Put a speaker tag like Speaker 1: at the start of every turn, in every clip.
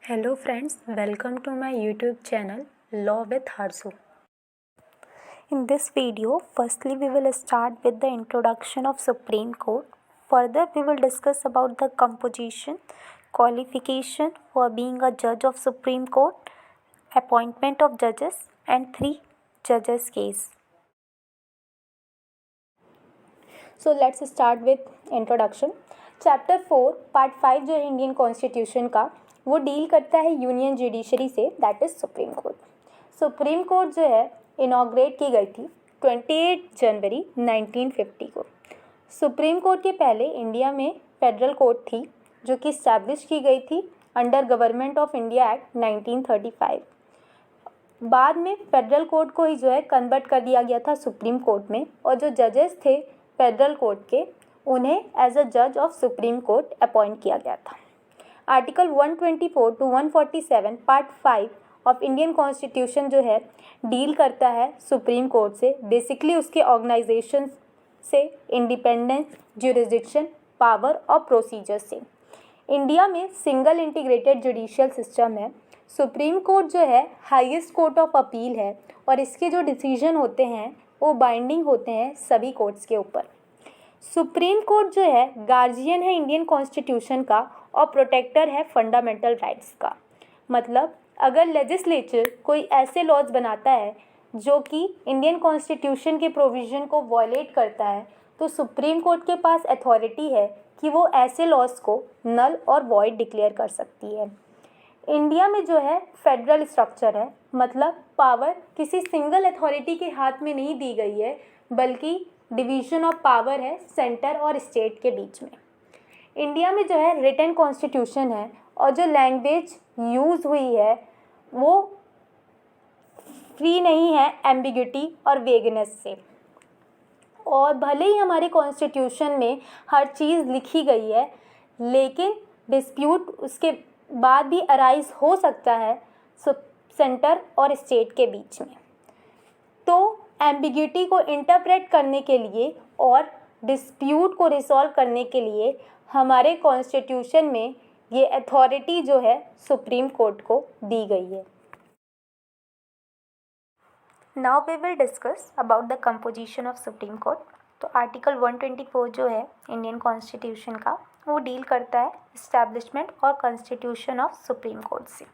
Speaker 1: Hello friends, welcome to my YouTube channel Law with Harsu. In this video, firstly we will start with the introduction of Supreme Court. Further, we will discuss about the composition, qualification for being a judge of Supreme Court, appointment of judges and 3 judges case. So let's start with introduction. Chapter 4 part 5 जो है Indian constitution का वो deal करता है union judiciary से, that is supreme court. Supreme court जो है inaugurate की गई थी 28 जनवरी 1950 को. सुप्रीम कोर्ट के पहले इंडिया में फेडरल कोर्ट थी जो कि इस्टेब्लिश की गई थी under government of India act 1935. बाद में फेडरल कोर्ट को ही जो है कन्वर्ट कर दिया गया था सुप्रीम कोर्ट में, और जो जजेस थे फेडरल कोर्ट के उन्हें एज अ जज ऑफ सुप्रीम कोर्ट अपॉइंट किया गया था. Article 124 to 147 part 5 of Indian constitution जो है डील करता है सुप्रीम कोर्ट से, बेसिकली उसके ऑर्गेनाइजेशन से, इंडिपेंडेंस, ज्यूरिसडिक्शन, पावर और प्रोसीजर से. इंडिया में सिंगल इंटीग्रेटेड जुडिशियल सिस्टम है. सुप्रीम कोर्ट जो है हाईएस्ट कोर्ट ऑफ अपील है और इसके जो डिसीजन होते हैं वो बाइंडिंग होते हैं सभी कोर्ट्स के ऊपर. सुप्रीम कोर्ट जो है गार्जियन है इंडियन कॉन्स्टिट्यूशन का और प्रोटेक्टर है फंडामेंटल राइट्स का. मतलब अगर लेजिस्लेचर कोई ऐसे लॉज बनाता है जो कि इंडियन कॉन्स्टिट्यूशन के प्रोविज़न को वॉयलेट करता है तो सुप्रीम कोर्ट के पास अथॉरिटी है कि वो ऐसे लॉज को नल और वॉइड डिक्लेयर कर सकती है. इंडिया में जो है फेडरल स्ट्रक्चर है, मतलब पावर किसी सिंगल अथॉरिटी के हाथ में नहीं दी गई है बल्कि डिवीजन ऑफ पावर है सेंटर और स्टेट के बीच में. इंडिया में जो है रिटन कॉन्स्टिट्यूशन है और जो लैंग्वेज यूज़ हुई है वो फ्री नहीं है एम्बिग्यूटी और वेगनेस से. और भले ही हमारे कॉन्स्टिट्यूशन में हर चीज़ लिखी गई है लेकिन डिस्प्यूट उसके बाद भी अराइज हो सकता है सेंटर और स्टेट के बीच में. तो एम्बिग्यूटी को इंटरप्रेट करने के लिए और डिस्प्यूट को रिसॉल्व करने के लिए हमारे कॉन्स्टिट्यूशन में ये अथॉरिटी जो है सुप्रीम कोर्ट को दी गई है. Now we will discuss about the composition of supreme court. तो आर्टिकल 124 जो है इंडियन कॉन्स्टिट्यूशन का वो डील करता है इस्टेब्लिशमेंट और कॉन्स्टिट्यूशन ऑफ सुप्रीम कोर्ट से.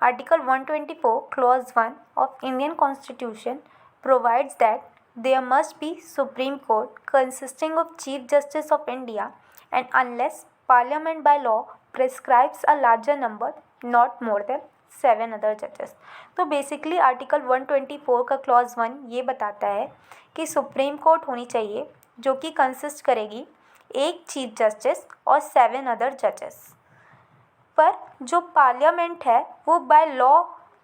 Speaker 1: Article 124 clause 1 of Indian constitution provides that there must be Supreme Court consisting of Chief Justice of India and unless Parliament by law prescribes a larger number, not more than 7 other judges. तो basically article 124 का clause 1 ये बताता है कि supreme court होनी चाहिए जो कि कंसिस्ट करेगी एक चीफ जस्टिस और 7 अदर जजेस. पर जो पार्लियामेंट है वो बाय लॉ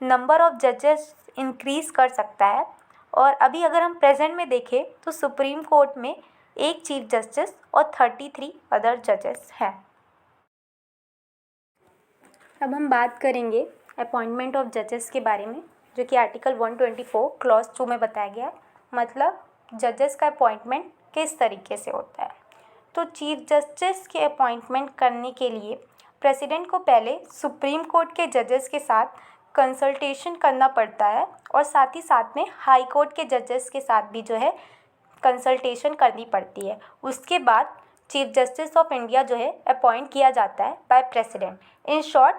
Speaker 1: नंबर ऑफ जजेस इंक्रीज़ कर सकता है. और अभी अगर हम प्रेजेंट में देखें तो सुप्रीम कोर्ट में एक चीफ जस्टिस और 33 अदर जजेस हैं. अब हम बात करेंगे अपॉइंटमेंट ऑफ जजेस के बारे में जो कि आर्टिकल 124 क्लॉज 2 में बताया गया है. मतलब जजेस का अपॉइंटमेंट किस तरीके से होता है. तो चीफ जस्टिस के अपॉइंटमेंट करने के लिए प्रेसिडेंट को पहले सुप्रीम कोर्ट के जजेस के साथ कंसल्टेशन करना पड़ता है और साथ ही साथ में हाई कोर्ट के जजेस के साथ भी जो है कंसल्टेशन करनी पड़ती है. उसके बाद चीफ जस्टिस ऑफ इंडिया जो है अपॉइंट किया जाता है बाय प्रेसिडेंट. इन शॉर्ट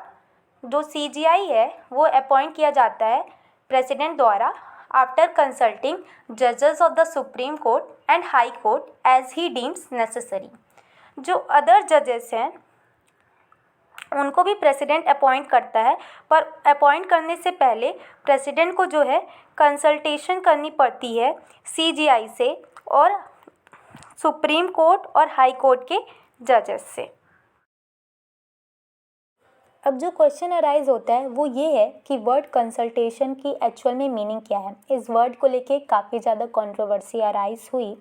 Speaker 1: जो CJI है वो अपॉइंट किया जाता है प्रेसिडेंट द्वारा आफ्टर कंसल्टिंग जजेस of the supreme court and high court as he deems necessary. जो अदर जजेस हैं उनको भी प्रेसिडेंट अपॉइंट करता है, पर अपॉइंट करने से पहले प्रेसिडेंट को जो है कंसल्टेशन करनी पड़ती है CJI से और सुप्रीम कोर्ट और हाई कोर्ट के जजेस से. अब जो क्वेश्चन अराइज होता है वो ये है कि वर्ड कंसल्टेशन की एक्चुअल में मीनिंग क्या है. इस वर्ड को लेके काफ़ी ज़्यादा कंट्रोवर्सी अराइज हुई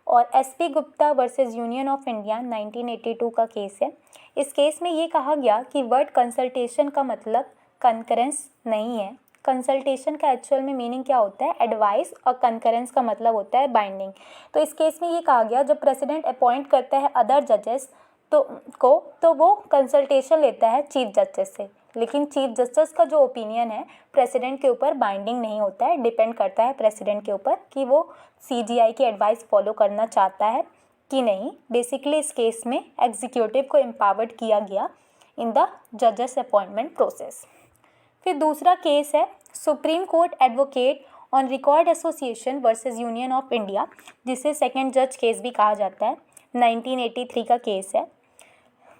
Speaker 1: और SP Gupta versus union of India 1982 का केस है. इस केस में ये कहा गया कि वर्ड कंसल्टेशन का मतलब कंकरेंस नहीं है. कंसल्टेशन का एक्चुअल में मीनिंग क्या होता है, एडवाइस, और कंकरेंस का मतलब होता है बाइंडिंग. तो इस केस में ये कहा गया जब प्रेसिडेंट अपॉइंट करता है अदर जजेस तो वो कंसल्टेशन लेता है चीफ जस्टिस से, लेकिन चीफ जस्टिस का जो ओपिनियन है प्रेसिडेंट के ऊपर बाइंडिंग नहीं होता है, डिपेंड करता है प्रेसिडेंट के ऊपर कि वो CGI की एडवाइस फॉलो करना चाहता है कि नहीं। बेसिकली इस केस में एग्जीक्यूटिव को एम्पावर्ड किया गया इन द जजेस अपॉइंटमेंट प्रोसेस। फिर दूसरा केस है supreme court advocate on record association versus union of India, जिसे सेकंड जज केस भी कहा जाता है। 1983 का केस है।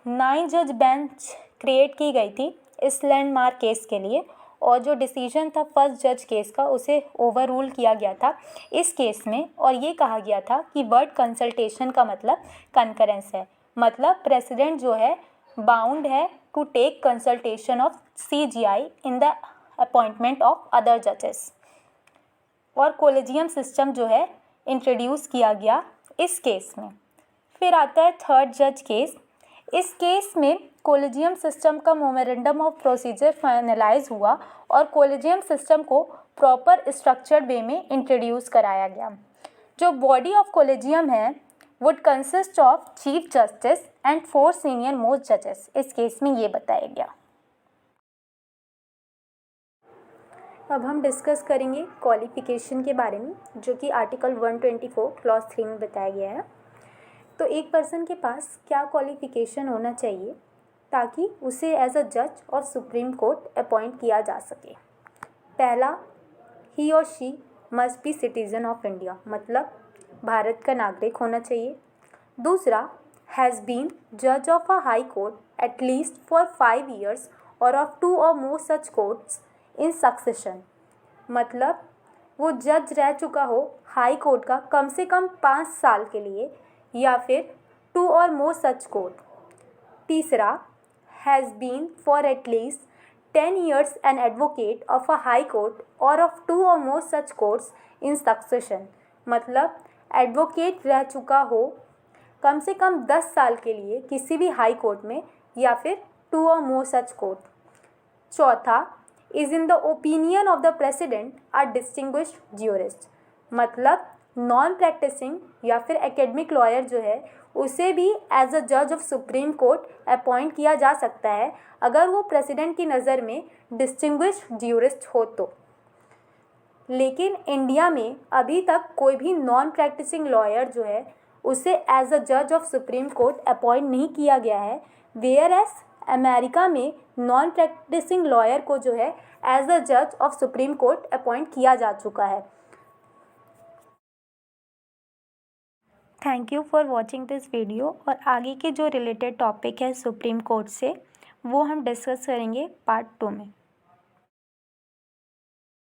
Speaker 1: 9 जज बेंच क्रिएट की गई थी इस लैंडमार्क केस के लिए, और जो डिसीजन था फर्स्ट जज केस का उसे ओवर रूल किया गया था इस केस में, और ये कहा गया था कि वर्ड कंसल्टेशन का मतलब कंकरेंस है, मतलब प्रेसिडेंट जो है बाउंड है to take consultation of CGI in the appointment of other जजेस। और कोलेजियम सिस्टम जो है इंट्रोड्यूस किया गया इस केस में। फिर आता है थर्ड जज केस। इस केस में कोलेजियम सिस्टम का मेमोरेंडम ऑफ प्रोसीजर फाइनलाइज हुआ और कोलेजियम सिस्टम को प्रॉपर स्ट्रक्चर्ड वे में इंट्रोड्यूस कराया गया। जो बॉडी ऑफ कोलेजियम है would consist of chief justice and 4 senior most जजेस। इस केस में ये बताया गया। अब हम डिस्कस करेंगे क्वालिफिकेशन के बारे में, जो कि आर्टिकल 124 क्लॉज 3 में बताया गया है। तो एक पर्सन के पास क्या क्वालिफिकेशन होना चाहिए ताकि उसे एज अ जज ऑफ सुप्रीम कोर्ट अपॉइंट किया जा सके। पहला, ही और she must be citizen of India, मतलब भारत का नागरिक होना चाहिए। दूसरा, हैज़ बीन जज of a High court at least for 5 years और of 2 or more such courts in succession, मतलब वो जज रह चुका हो हाई कोर्ट का कम से कम 5 साल के लिए, या फिर 2 or more सच कोर्ट। तीसरा, has been for at least 10 years an advocate of a High Court और of 2 or more such courts in succession, मतलब एडवोकेट रह चुका हो कम से कम 10 साल के लिए किसी भी हाई कोर्ट में, या फिर 2 or more सच कोर्ट। चौथा, is in the opinion of the president are distinguished jurist, मतलब नॉन प्रैक्टिसिंग या फिर एकेडमिक लॉयर जो है उसे भी एज अ जज ऑफ सुप्रीम कोर्ट अपॉइंट किया जा सकता है अगर वो प्रेसिडेंट की नज़र में डिस्टिंग्विश्ड ज्यूरिस्ट हो तो। लेकिन इंडिया में अभी तक कोई भी नॉन प्रैक्टिसिंग लॉयर जो है उसे एज अ जज ऑफ सुप्रीम कोर्ट अपॉइंट नहीं किया गया है, वेयर एज अमेरिका में नॉन प्रैक्टिसिंग लॉयर को जो है एज अ जज ऑफ सुप्रीम कोर्ट अपॉइंट किया जा चुका है। Thank you for watching this video. और आगे के जो रिलेटेड टॉपिक है सुप्रीम कोर्ट से वो हम डिस्कस करेंगे पार्ट 2 में।